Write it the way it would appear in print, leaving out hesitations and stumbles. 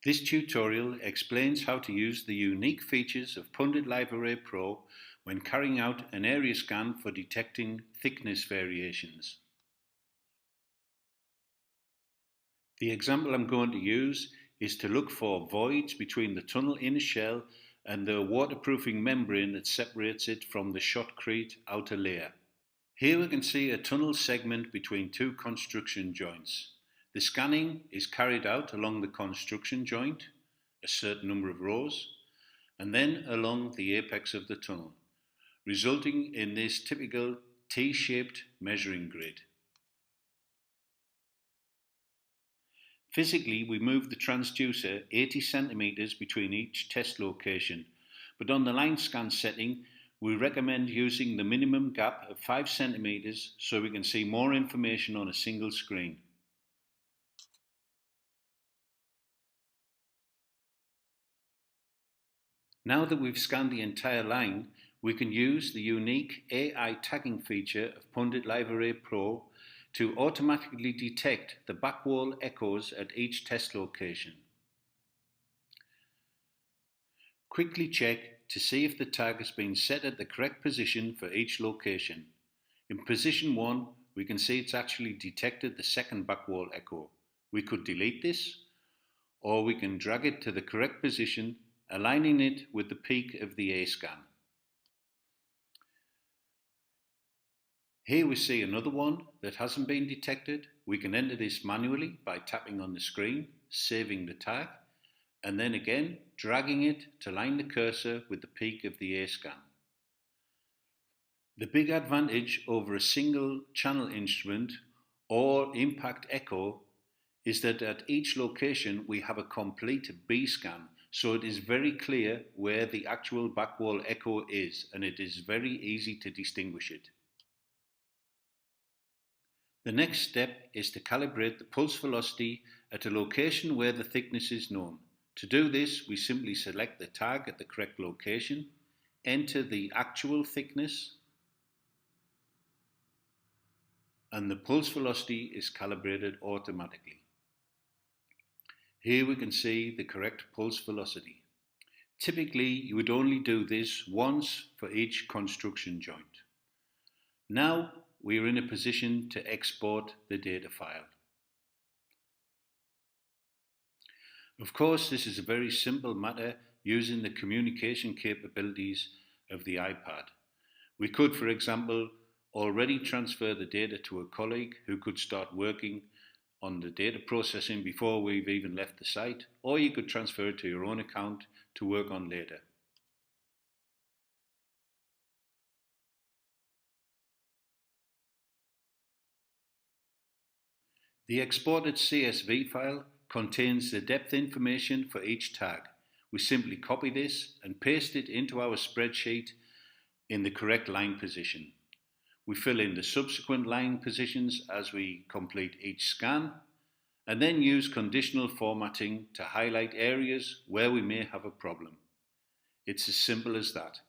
This tutorial explains how to use the unique features of Pundit Live Array Pro when carrying out an area scan for detecting thickness variations. The example I'm going to use is to look for voids between the tunnel inner shell and the waterproofing membrane that separates it from the shotcrete outer layer. Here we can see a tunnel segment between two construction joints. The scanning is carried out along the construction joint, a certain number of rows, and then along the apex of the tunnel, resulting in this typical T-shaped measuring grid. Physically, we move the transducer 80 centimeters between each test location, but on the line scan setting, we recommend using the minimum gap of 5 centimeters so we can see more information on a single screen. Now that we've scanned the entire line, we can use the unique AI tagging feature of Pundit Live Array Pro to automatically detect the backwall echoes at each test location. Quickly check to see if the tag has been set at the correct position for each location. In position 1, we can see it's actually detected the second backwall echo. We could delete this, or we can drag it to the correct position, aligning it with the peak of the A-scan. Here we see another one that hasn't been detected. We can enter this manually by tapping on the screen, saving the tag, and then again dragging it to line the cursor with the peak of the A-scan. The big advantage over a single channel instrument or impact echo is that at each location we have a complete B-scan, so it is very clear where the actual backwall echo is, and it is very easy to distinguish it. The next step is to calibrate the pulse velocity at a location where the thickness is known. To do this, we simply select the tag at the correct location, enter the actual thickness, and the pulse velocity is calibrated automatically. Here we can see the correct pulse velocity. Typically, you would only do this once for each construction joint. Now we are in a position to export the data file. Of course, this is a very simple matter using the communication capabilities of the iPad. We could, for example, already transfer the data to a colleague who could start working on the data processing before we've even left the site, or you could transfer it to your own account to work on later. The exported CSV file contains the depth information for each tag. We simply copy this and paste it into our spreadsheet in the correct line position. We fill in the subsequent line positions as we complete each scan, and then use conditional formatting to highlight areas where we may have a problem. It's as simple as that.